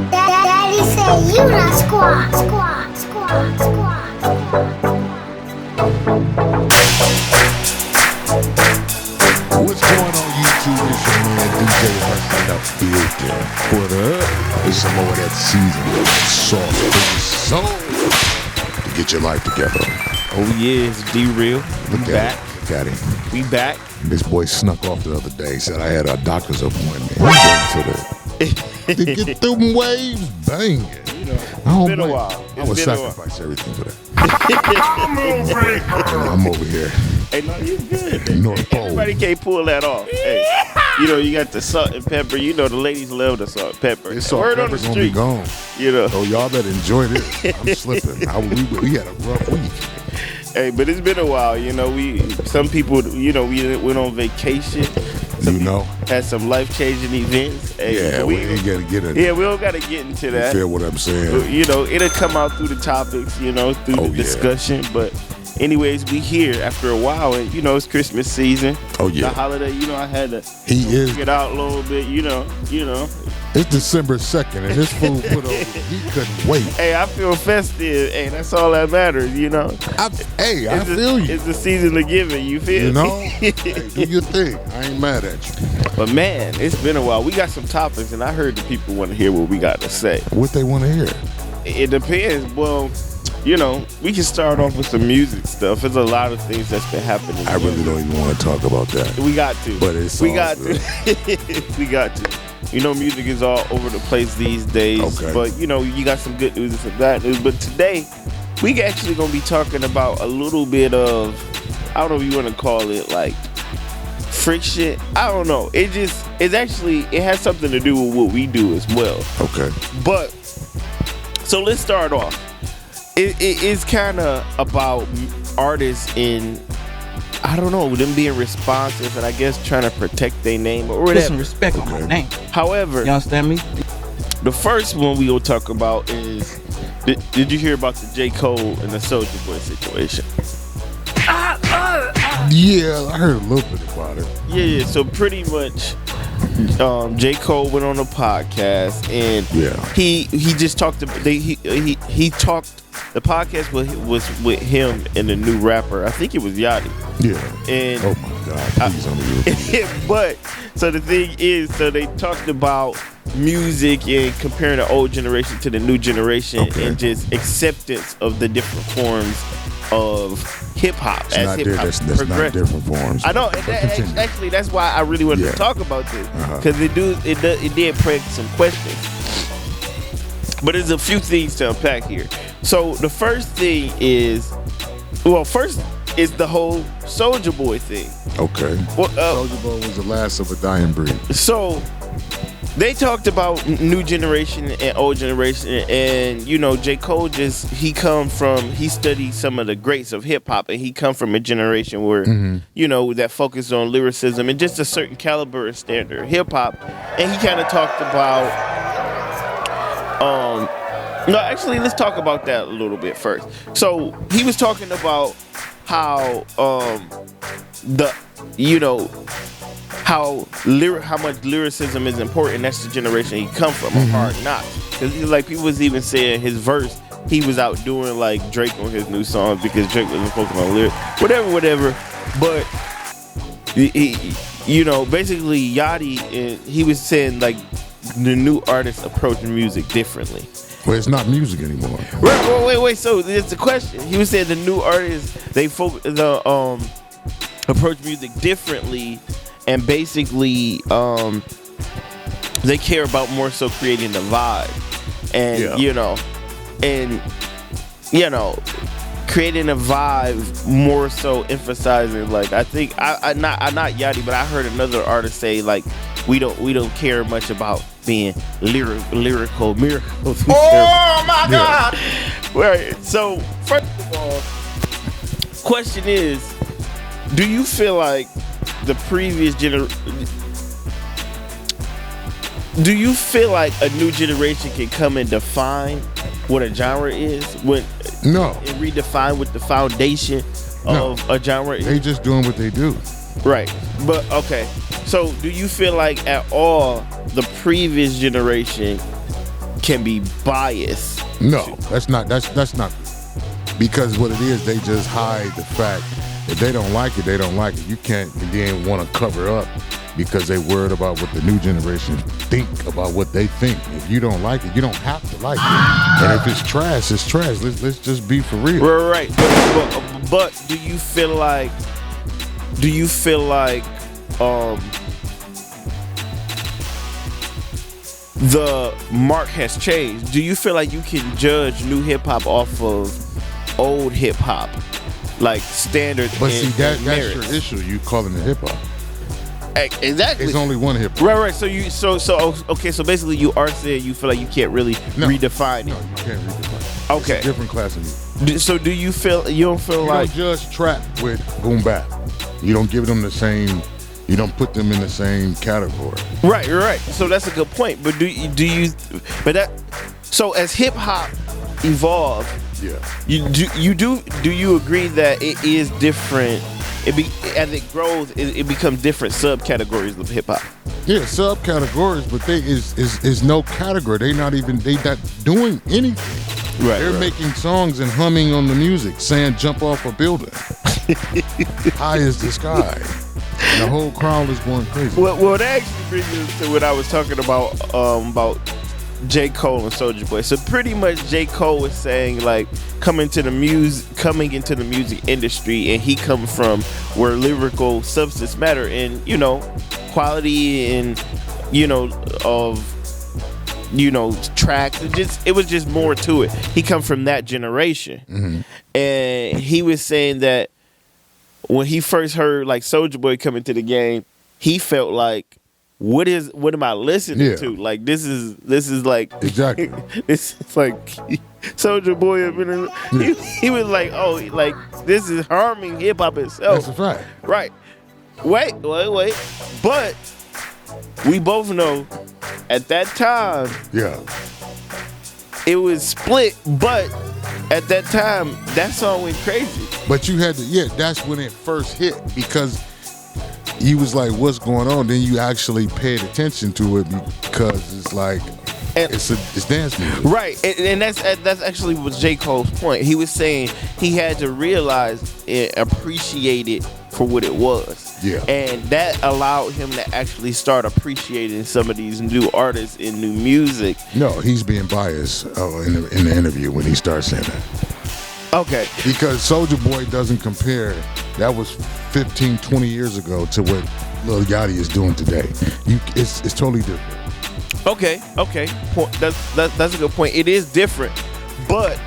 Daddy say you not squat, squat, squat, squat, squat. What's going on YouTube? It's your man DJ Hustling Up Filter. What up? It's some more of that season sauce for your soul to get your life together. Oh yeah, it's D-Real. We back. Look at him. We back. This boy snuck off the other day. Said I had a doctor's appointment. He went to get them waves banging. It's been a while. I would sacrifice everything for that. I'm over here. Hey, no, you good. North Pole. Everybody can't pull that off. Hey, you got the salt and pepper. You know the ladies love the salt and pepper. This salt Word and on the pepper gonna be street. gone. So y'all better enjoy this. I'm slipping. We had a rough week. Hey, but it's been a while. Some people, we went on vacation. Had some life-changing events. Hey, we ain't gotta get into Yeah, we don't gotta get into that. You feel what I'm saying? It'll come out through the topics, through the discussion. But anyways, we here after a while, and it's Christmas season. Oh yeah. The holiday, I had to get out a little bit, It's December 2nd, and this fool put over. He couldn't wait. Hey, I feel festive. Hey, that's all that matters, I feel you. It's the season of giving. You feel? Hey, do your thing. I ain't mad at you. But man, it's been a while. We got some topics, and I heard the people want to hear what we got to say. What they want to hear? It depends. Well, we can start off with some music stuff. There's a lot of things that's been happening. I really don't even want to talk about that. We got to. But it's we all got good. to. We got to. Music is all over the place these days. Okay. But, you got some good news and some bad news. But today, we actually going to be talking about a little bit of, I don't know if you want to call it like friction. I don't know. It has something to do with what we do as well. Okay. But, so let's start off. It's kind of about artists in, I don't know, them being responsive and I guess trying to protect their name or Put whatever. some respect on my name. However, You understand me? the first one we will talk about is, did you hear about the J. Cole and the Soulja Boy situation? Yeah, I heard a little bit about it. Yeah. So pretty much, J. Cole went on a podcast and he just talked about he talked. The podcast was with him and the new rapper. I think it was Yachty. Yeah. And oh my God, please don't but so the thing is, so they talked about music and comparing the old generation to the new generation and just acceptance of the different forms of hip hop as hip hop that's not different forms. I know. Actually, that's why I really wanted to talk about this because it did prompt some questions. But there's a few things to unpack here. So the first thing is, first is the whole Soulja Boy thing. Okay. Well, Soulja Boy was the last of a dying breed. So they talked about new generation and old generation, and J. Cole he studied some of the greats of hip hop, and he come from a generation where that focused on lyricism and just a certain caliber and standard of hip hop, and he kind of talked about. No, actually, let's talk about that a little bit first. So he was talking about how how much lyricism is important. That's the generation he come from, of Hard Knocks. Because like people was even saying his verse, he was out doing like Drake on his new songs because Drake wasn't focusing on lyrics, whatever. But basically Yachty, he was saying like the new artists approach music differently. Well, it's not music anymore. Wait. So it's the question. He was saying the new artists they approach music differently, and basically they care about more so creating the vibe, and creating a vibe more so emphasizing like I think I'm not Yachty, but I heard another artist say like we don't care much about being lyrical miracles. Oh my God! Right. So first of all, question is, do you feel like the previous do you feel like a new generation can come and define what a genre is? No. And redefine what the foundation of a genre is? They just doing what they do. Right. But okay. So do you feel like at all the previous generation can be biased? No, that's not. Because what it is, they just hide the fact. If they don't like it, they don't like it. You can't then want to cover up because they worried about what the new generation think about what they think. If you don't like it, you don't have to like it. And if it's trash, it's trash. Let's just be for real. Right. But do you feel like the mark has changed? Do you feel like you can judge new hip hop off of old hip hop, like standard? But see, that's merits? your issue. You calling it hip hop? Exactly. It's only one hip hop. Right. So basically, you are saying you feel like you can't really redefine it. No, you can't redefine it. Okay. It's a different class of music. So do you feel you don't feel You like don't judge trap with boom bap. You don't give them the same. You don't put them in the same category. right? So that's a good point. But do you? So as hip hop evolved, Yeah. do you agree that it is different? As it grows, it becomes different subcategories of hip hop. Yeah, subcategories, but they is no category. They not doing anything. Right. They're making songs and humming on the music, saying jump off a building. High as the sky. And the whole crowd is going crazy. Well, that actually brings us to what I was talking about J. Cole and Soulja Boy. So pretty much J. Cole was saying like coming into the music industry, and he come from where lyrical substance matter and quality and tracks. It was just more to it. He come from that generation. Mm-hmm. And he was saying that when he first heard like Soulja Boy come into the game, he felt like, what am I listening to? Like this is like Exactly. This is like Soulja Boy have been in, he was like, oh, like this is harming hip hop itself. That's a fact. Right. Wait. But we both know at that time Yeah. it was split, but at that time that song went crazy. But you had to, that's when it first hit, because you was like, what's going on? Then you actually paid attention to it, because it's like, it's dance music. Right, and that's actually what J. Cole's point. He was saying he had to realize and appreciate it for what it was. Yeah. And that allowed him to actually start appreciating some of these new artists and new music. No, he's being biased in the interview when he starts saying that. Okay. Because Soulja Boy doesn't compare. That was 15, 20 years ago to what Lil Yachty is doing today. It's totally different. Okay. That's a good point. It is different, but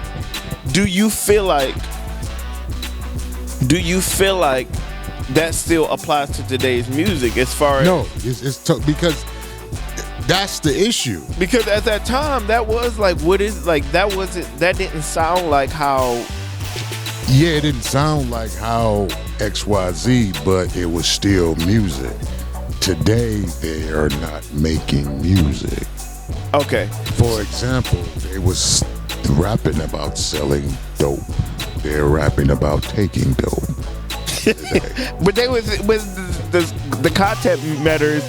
do you feel like that still applies to today's music as far as? No, because that's the issue. Because at that time, that was like, that didn't sound like how. Yeah, it didn't sound like how XYZ, but it was still music. Today, they are not making music. Okay. For example, they was rapping about selling dope. They're rapping about taking dope. But the content matters.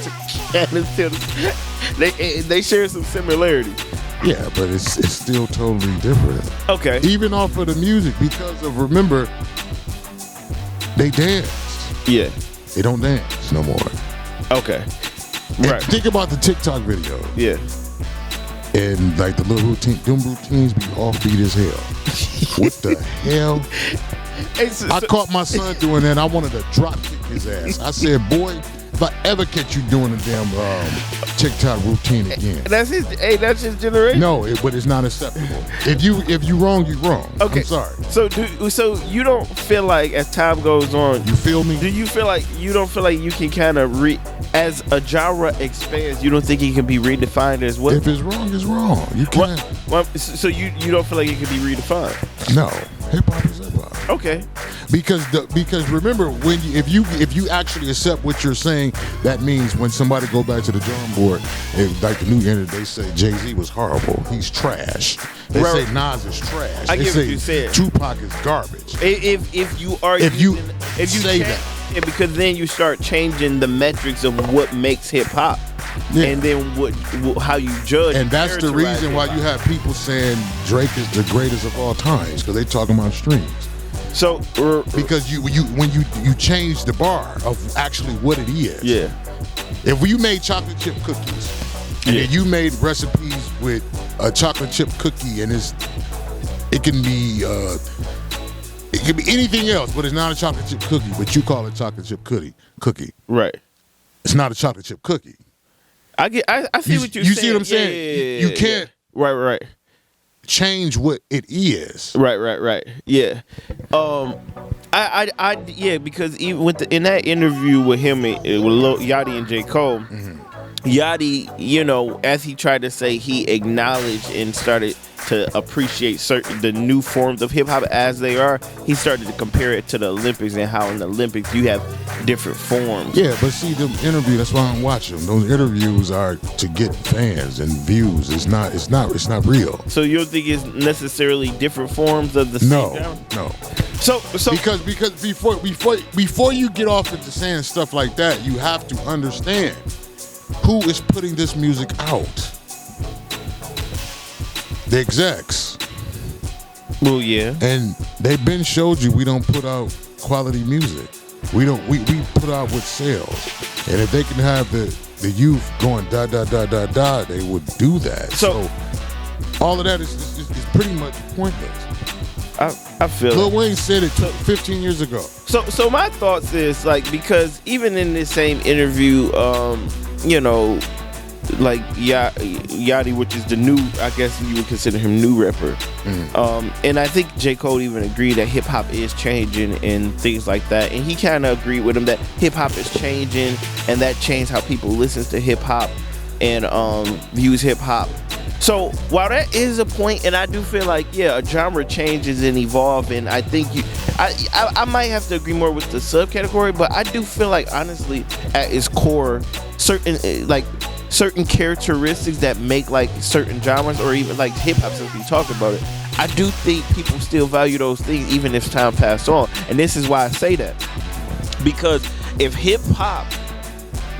They share some similarities. Yeah, but it's still totally different. Okay. Even off of the music, because of, remember, they danced. Yeah. They don't dance no more. Okay. And Right. think about the TikTok video. Yeah. And like the little them routines be offbeat as hell. What the hell? I caught my son doing that. I wanted to drop kick his ass. I said, boy, if I ever catch you doing a damn TikTok routine again. That's his generation. No, but it's not acceptable. If you wrong, you wrong. Okay. I'm sorry. So you don't feel like as time goes on, You feel me? do you feel like you can kind of as a genre expands, you don't think it can be redefined as well? If it's wrong, it's wrong. You can't. So you don't feel like it can be redefined? No, hip hop is hip hop. Okay. Because remember, if you actually accept what you're saying, that means when somebody go back to the drawing board, like the new internet, they say Jay-Z was horrible. He's trash. They say Nas is trash. I they get say what you said. Tupac is garbage. If you are If you if you say can't- that. Yeah, because then you start changing the metrics of what makes hip hop, Yeah. and then how you judge. And that's the characterize reason why hip-hop. you have people saying Drake is the greatest of all times, because they talking about streams. So Because when you change the bar of actually what it is. yeah, If you made chocolate chip cookies and Yeah. then you made recipes with a chocolate chip cookie and it can be anything else, but it's not a chocolate chip cookie, but you call it chocolate chip cookie. right. It's not a chocolate chip cookie. I see what you're saying. You see what I'm saying? You can't Right. change what it is. Right. Yeah. Yeah, because even in that interview with him with Lil Yachty and J. Cole, Yachty, you know, as he tried to say, he acknowledged and started to appreciate the new forms of hip hop as they are. He started to compare it to the Olympics and how in the Olympics you have different forms. Yeah, but see, the interview, that's why I'm watching them. Those interviews are to get fans and views. It's not real. So you don't think it's necessarily different forms of the same genre? No. So Because before you get off into saying stuff like that, you have to understand who is putting this music out. The execs. well, yeah. And they've been showed you we don't put out quality music. We put out what sells. And if they can have the youth going da da da da da, they would do that. So all of that is pretty much pointless. I feel Lil it. Wayne said it 15 years ago. So my thoughts is like, because even in this same interview, you know, like Yachty, which is the new, I guess you would consider him new rapper. And I think J. Cole even agreed that hip hop is changing and things like that. And he kind of agreed with him that hip hop is changing, and that changed how people listen to hip hop and views hip hop. So while that is a point, and I do feel like, yeah, a genre changes and evolve, and I think I might have to agree more with the subcategory, but I do feel like, honestly, at its core, certain characteristics that make like certain genres, or even like hip hop, since we talk about it, I do think people still value those things even if time passed on. And this is why I say that, because if hip hop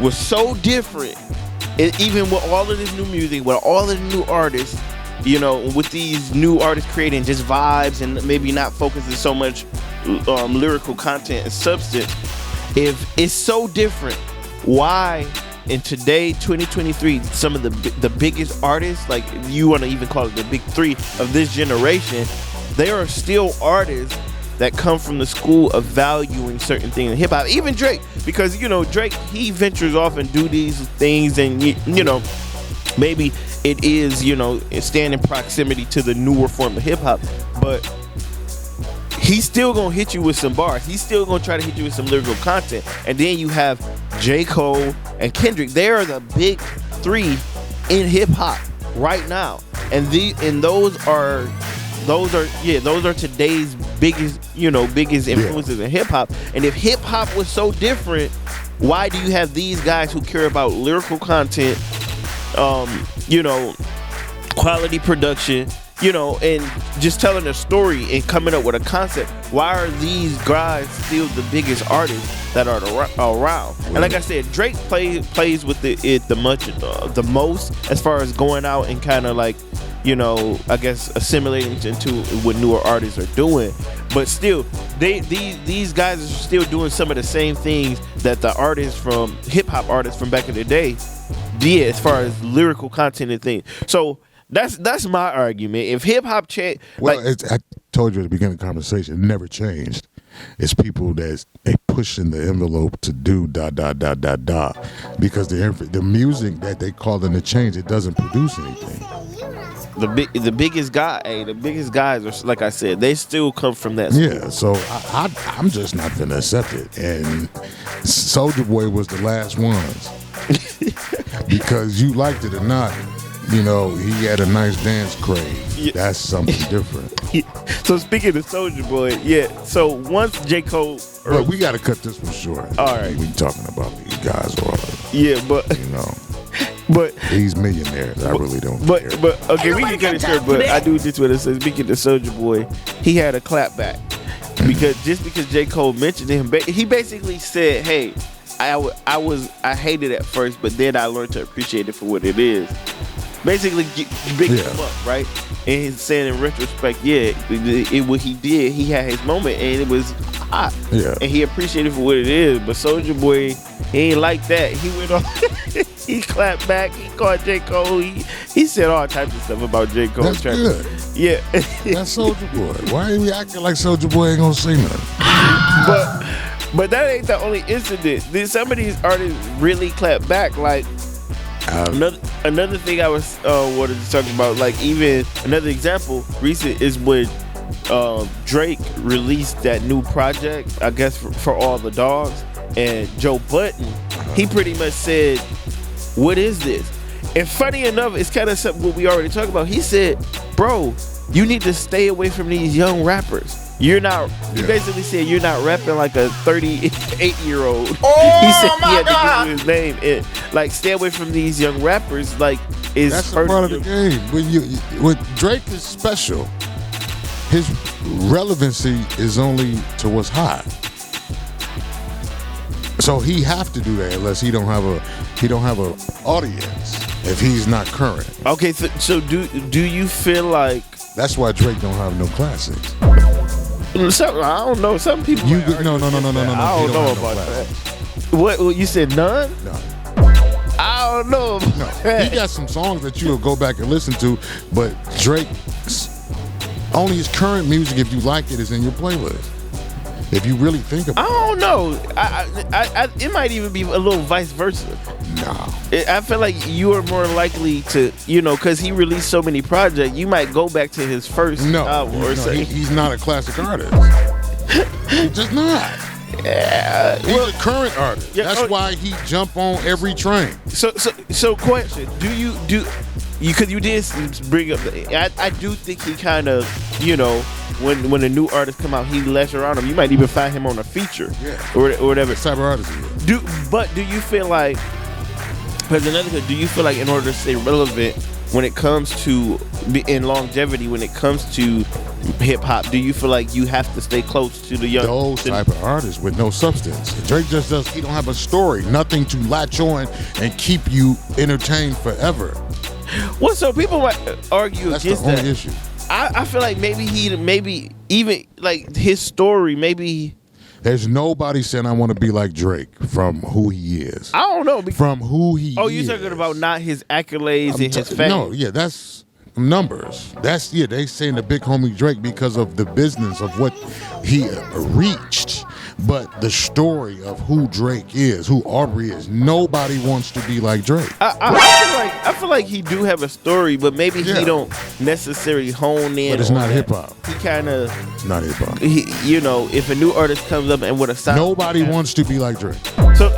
was so different, even with all of this new music, with all of the new artists, you know, with these new artists creating just vibes and maybe not focusing so much lyrical content and substance, if it's so different, why in today 2023 some of the biggest artists, like if you want to even call it the big three of this generation, they are still artists that come from the school of valuing certain things in hip hop? Even Drake, because, you know, Drake, he ventures off and do these things, and you know, maybe it is, you know, stand in proximity to the newer form of hip hop, but he's still gonna hit you with some bars. He's still gonna try to hit you with some lyrical content. And then you have J. Cole and Kendrick. They are the big three in hip hop right now, and those are today's biggest influences in hip hop. And if hip hop was so different, why do you have these guys who care about lyrical content, you know, quality production, you know, and just telling a story and coming up with a concept? Why are these guys still the biggest artists that are around? And like I said, Drake plays with the most, as far as going out and kind of like, you know, I guess assimilating into what newer artists are doing. But still, these guys are still doing some of the same things that the artists from hip hop artists from back in the day did, as far as lyrical content and things. So that's my argument. If hip hop changed, well, I told you at the beginning of the conversation, it never changed. It's people they pushing the envelope to do da da da da da, because the music that they call in the change, it doesn't produce anything. The biggest guys are, like I said, they still come from that school. Yeah, so I'm just not gonna accept it. And Soulja Boy was the last ones, because you liked it or not, you know, he had a nice dance craze. Yeah. That's something different. So speaking of Soulja Boy, yeah. So once J. Cole, but we got to cut this one short. All right, we talking about these guys, yeah, but you know. But these millionaires, I really don't care. But okay, we can cut it short. But I do just want to say, speaking of Soulja Boy, he had a clapback, because J. Cole mentioned him, he basically said, "Hey, I hated it at first, but then I learned to appreciate it for what it is." Basically, big him up, right? And he's saying in retrospect, what he did, he had his moment, and it was hot. Yeah. And he appreciated it for what it is. But Soulja Boy, he ain't like that. He went on, he clapped back. He called J. Cole. He said all types of stuff about J. Cole. That's good. Yeah. That's Soulja Boy. Why are we acting like Soulja Boy ain't gonna say nothing? But that ain't the only incident. Some of these artists really clap back. Like another thing I was wanted to talk about. Like even another example recent is when Drake released that new project. I guess for all the dogs, and Joe Budden, he pretty much said, "What is this?" And funny enough, it's kind of something what we already talked about. He said, "Bro, you need to stay away from these young rappers. You're not." He basically said you're not rapping like a 38-year-old. Oh, he said my he had God. to give his name. And, like, stay away from these young rappers. Like, is That's a part of the game. When Drake is special, his relevancy is only to what's hot. So he have to do that unless he don't have a audience if he's not current. Okay, so do you feel like That's why Drake don't have no classics. I don't know. Some people No. I don't He know don't have no about that. classics. What you said? None? No. I don't know. About No, that. he got some songs that you'll go back and listen to, but Drake, only his current music, if you like it, is in your playlist. If you really think I about don't know. It might even be a little vice versa. it, no. I feel like you are more likely to, because he released so many projects, you might go back to his first album or something. He's not a classic artist. He's just not. He's a current artist. Yeah, That's why he jump on every train. So question: because you did bring up, I do think he kind of, when a new artist come out, he less around him. You might even find him on a feature, or whatever. What type of artist he is? Do you feel like? Because do you feel like in order to stay relevant when it comes to in longevity, when it comes to hip hop, do you feel like you have to stay close to the young? Those type of artists with no substance. Drake just does. He don't have a story, nothing to latch on and keep you entertained forever. Well, so people might argue That's against the only that. issue. I feel like maybe even like his story, maybe There's nobody saying I want to be like Drake from who he is. I don't know. From who he Oh, is. you're talking about not his accolades and his fame. No, yeah, that's numbers. They saying the big homie Drake because of the business of what he reached. But the story of who Drake is, who Aubrey is, nobody wants to be like Drake. I feel like he do have a story, but maybe Yeah. he don't necessarily hone in. But it's on not that. hip hop. He kind of, It's not hip hop. if a new artist comes up and with a sound, Nobody wants to be like Drake. So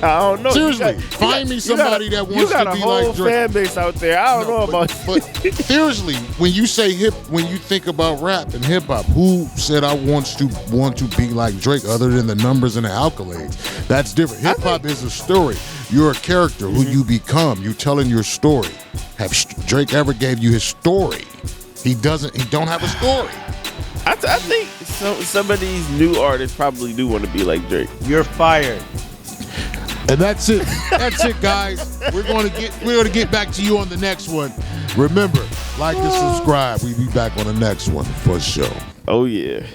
I don't know. Seriously, find me somebody that wants to be like You got a whole Drake. fan base out there. I don't know about. But seriously, when you say when you think about rap and hip hop, who said I want to be like Drake other than the numbers and the accolades? That's different. Hip hop is a story. You're a character who you become. You telling your story. Have Drake ever gave you his story? He doesn't. He don't have a story. I think some of these new artists probably do want to be like Drake. You're fired. And that's it. That's it, guys. We're gonna get back to you on the next one. Remember, like and subscribe. We'll be back on the next one for sure. Oh yeah.